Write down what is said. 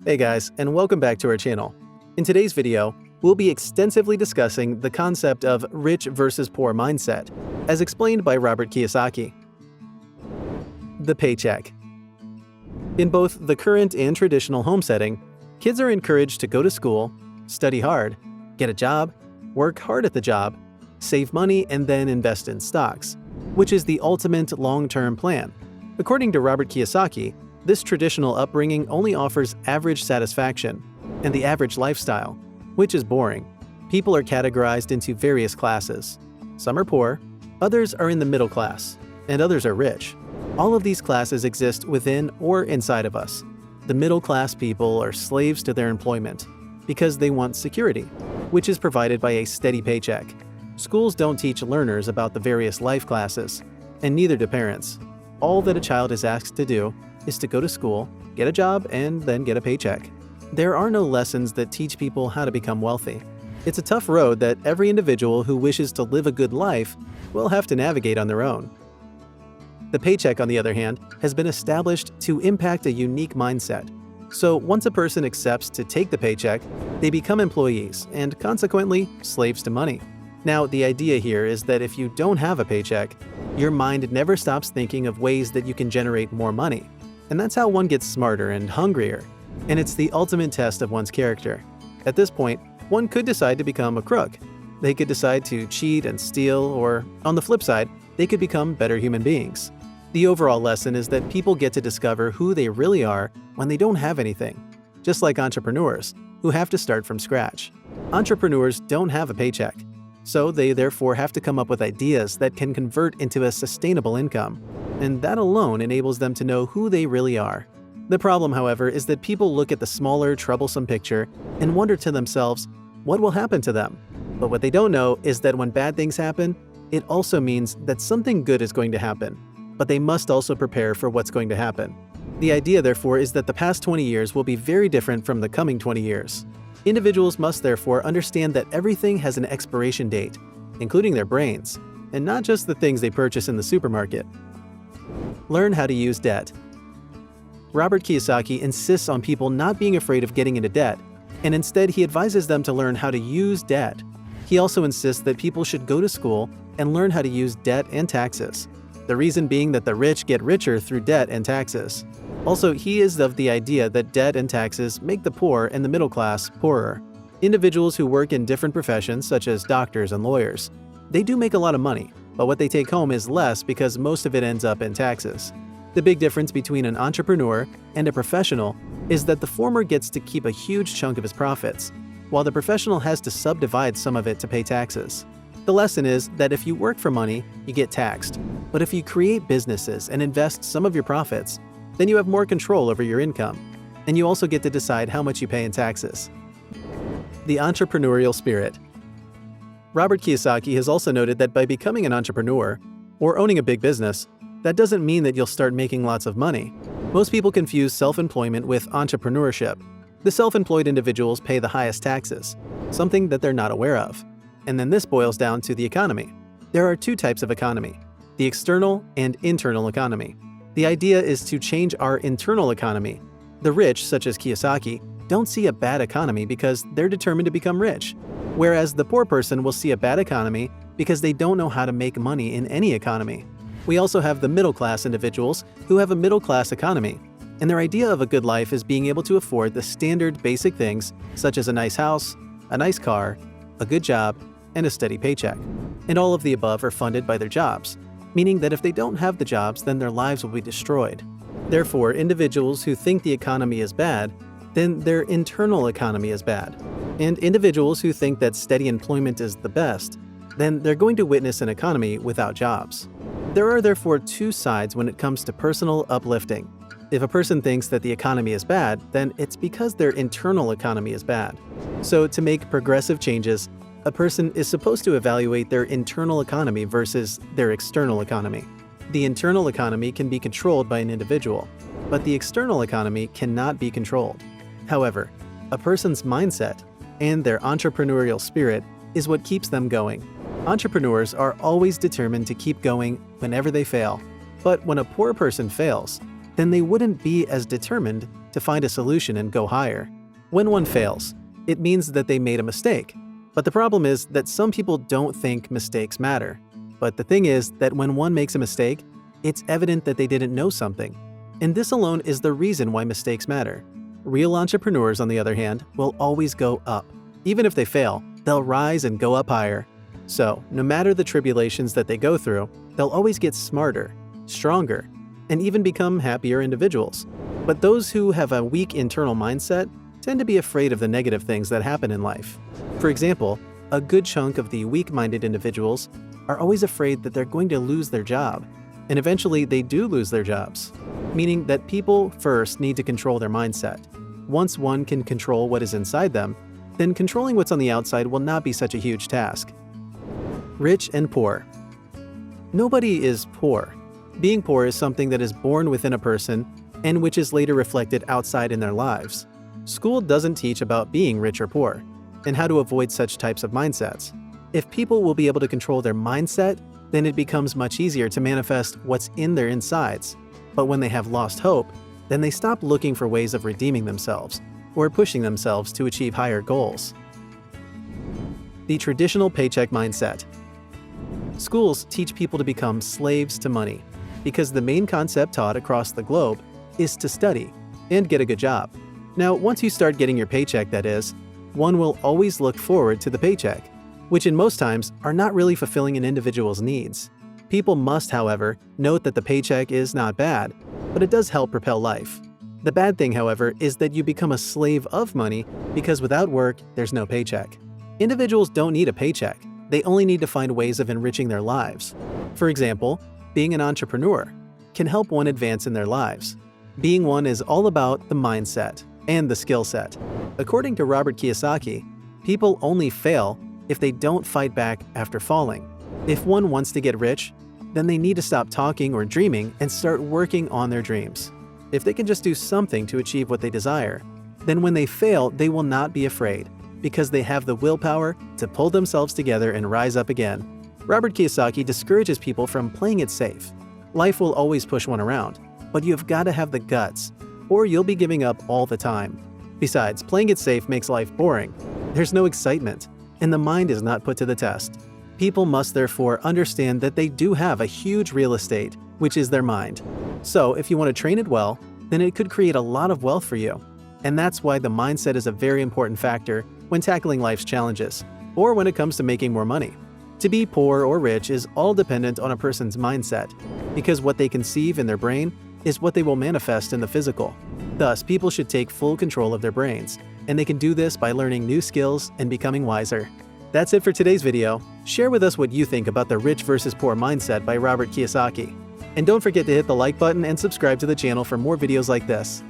Hey guys, and welcome back to our channel. In today's video, we'll be extensively discussing the concept of rich versus poor mindset, as explained by Robert Kiyosaki. The paycheck. In both the current and traditional home setting, kids are encouraged to go to school, study hard, get a job, work hard at the job, save money, and then invest in stocks, which is the ultimate long-term plan. According to Robert Kiyosaki, this traditional upbringing only offers average satisfaction and the average lifestyle, which is boring. People are categorized into various classes. Some are poor, others are in the middle class, and others are rich. All of these classes exist within or inside of us. The middle class people are slaves to their employment because they want security, which is provided by a steady paycheck. Schools don't teach learners about the various life classes, and neither do parents. All that a child is asked to do is to go to school, get a job, and then get a paycheck. There are no lessons that teach people how to become wealthy. It's a tough road that every individual who wishes to live a good life will have to navigate on their own. The paycheck, on the other hand, has been established to impact a unique mindset. So once a person accepts to take the paycheck, they become employees and consequently slaves to money. Now, the idea here is that if you don't have a paycheck, your mind never stops thinking of ways that you can generate more money. And that's how one gets smarter and hungrier. And it's the ultimate test of one's character. At this point, one could decide to become a crook. They could decide to cheat and steal, or on the flip side, they could become better human beings. The overall lesson is that people get to discover who they really are when they don't have anything, just like entrepreneurs, who have to start from scratch. Entrepreneurs don't have a paycheck, so they therefore have to come up with ideas that can convert into a sustainable income, and that alone enables them to know who they really are. The problem, however, is that people look at the smaller, troublesome picture and wonder to themselves, what will happen to them? But what they don't know is that when bad things happen, it also means that something good is going to happen, but they must also prepare for what's going to happen. The idea, therefore, is that the past 20 years will be very different from the coming 20 years. Individuals must therefore understand that everything has an expiration date, including their brains, and not just the things they purchase in the supermarket. Learn how to use debt. Robert Kiyosaki insists on people not being afraid of getting into debt, and instead he advises them to learn how to use debt. He also insists that people should go to school and learn how to use debt and taxes. The reason being that the rich get richer through debt and taxes. Also, he is of the idea that debt and taxes make the poor and the middle class poorer. Individuals who work in different professions, such as doctors and lawyers, they do make a lot of money, but what they take home is less because most of it ends up in taxes. The big difference between an entrepreneur and a professional is that the former gets to keep a huge chunk of his profits, while the professional has to subdivide some of it to pay taxes. The lesson is that if you work for money, you get taxed. But if you create businesses and invest some of your profits, then you have more control over your income, and you also get to decide how much you pay in taxes. The entrepreneurial spirit. Robert Kiyosaki has also noted that by becoming an entrepreneur, or owning a big business, that doesn't mean that you'll start making lots of money. Most people confuse self-employment with entrepreneurship. The self-employed individuals pay the highest taxes, something that they're not aware of. And then this boils down to the economy. There are two types of economy: the external and internal economy. The idea is to change our internal economy. The rich, such as Kiyosaki, don't see a bad economy because they're determined to become rich, whereas the poor person will see a bad economy because they don't know how to make money in any economy. We also have the middle-class individuals who have a middle-class economy, and their idea of a good life is being able to afford the standard basic things such as a nice house, a nice car, a good job, and a steady paycheck. And all of the above are funded by their jobs, meaning that if they don't have the jobs, then their lives will be destroyed. Therefore, individuals who think the economy is bad, then their internal economy is bad. And individuals who think that steady employment is the best, then they're going to witness an economy without jobs. There are therefore two sides when it comes to personal uplifting. If a person thinks that the economy is bad, then it's because their internal economy is bad. So to make progressive changes, a person is supposed to evaluate their internal economy versus their external economy. The internal economy can be controlled by an individual, but the external economy cannot be controlled. However, a person's mindset and their entrepreneurial spirit is what keeps them going. Entrepreneurs are always determined to keep going whenever they fail. But when a poor person fails, then they wouldn't be as determined to find a solution and go higher. When one fails, it means that they made a mistake. But the problem is that some people don't think mistakes matter. But the thing is that when one makes a mistake, it's evident that they didn't know something. And this alone is the reason why mistakes matter. Real entrepreneurs, on the other hand, will always go up. Even if they fail, they'll rise and go up higher. So, no matter the tribulations that they go through, they'll always get smarter, stronger, and even become happier individuals. But those who have a weak internal mindset tend to be afraid of the negative things that happen in life. For example, a good chunk of the weak-minded individuals are always afraid that they're going to lose their job. And eventually they do lose their jobs. Meaning that people first need to control their mindset. Once one can control what is inside them, then controlling what's on the outside will not be such a huge task. Rich and poor. Nobody is poor. Being poor is something that is born within a person and which is later reflected outside in their lives. School doesn't teach about being rich or poor and how to avoid such types of mindsets. If people will be able to control their mindset, then it becomes much easier to manifest what's in their insides. But when they have lost hope, then they stop looking for ways of redeeming themselves or pushing themselves to achieve higher goals. The traditional paycheck mindset. Schools teach people to become slaves to money because the main concept taught across the globe is to study and get a good job. Now, once you start getting your paycheck, that is, one will always look forward to the paycheck, which in most times are not really fulfilling an individual's needs. People must, however, note that the paycheck is not bad, but it does help propel life. The bad thing, however, is that you become a slave of money because without work, there's no paycheck. Individuals don't need a paycheck. They only need to find ways of enriching their lives. For example, being an entrepreneur can help one advance in their lives. Being one is all about the mindset and the skill set. According to Robert Kiyosaki, people only fail if they don't fight back after falling. If one wants to get rich, then they need to stop talking or dreaming and start working on their dreams. If they can just do something to achieve what they desire, then when they fail, they will not be afraid because they have the willpower to pull themselves together and rise up again. Robert Kiyosaki discourages people from playing it safe. Life will always push one around, but you've got to have the guts, or you'll be giving up all the time. Besides, playing it safe makes life boring. There's no excitement, and the mind is not put to the test. People must therefore understand that they do have a huge real estate, which is their mind. So if you want to train it well, then it could create a lot of wealth for you. And that's why the mindset is a very important factor when tackling life's challenges, or when it comes to making more money. To be poor or rich is all dependent on a person's mindset, because what they conceive in their brain is what they will manifest in the physical. Thus, people should take full control of their brains, and they can do this by learning new skills and becoming wiser. That's it for today's video. Share with us what you think about the rich versus poor mindset by Robert Kiyosaki. And don't forget to hit the like button and subscribe to the channel for more videos like this.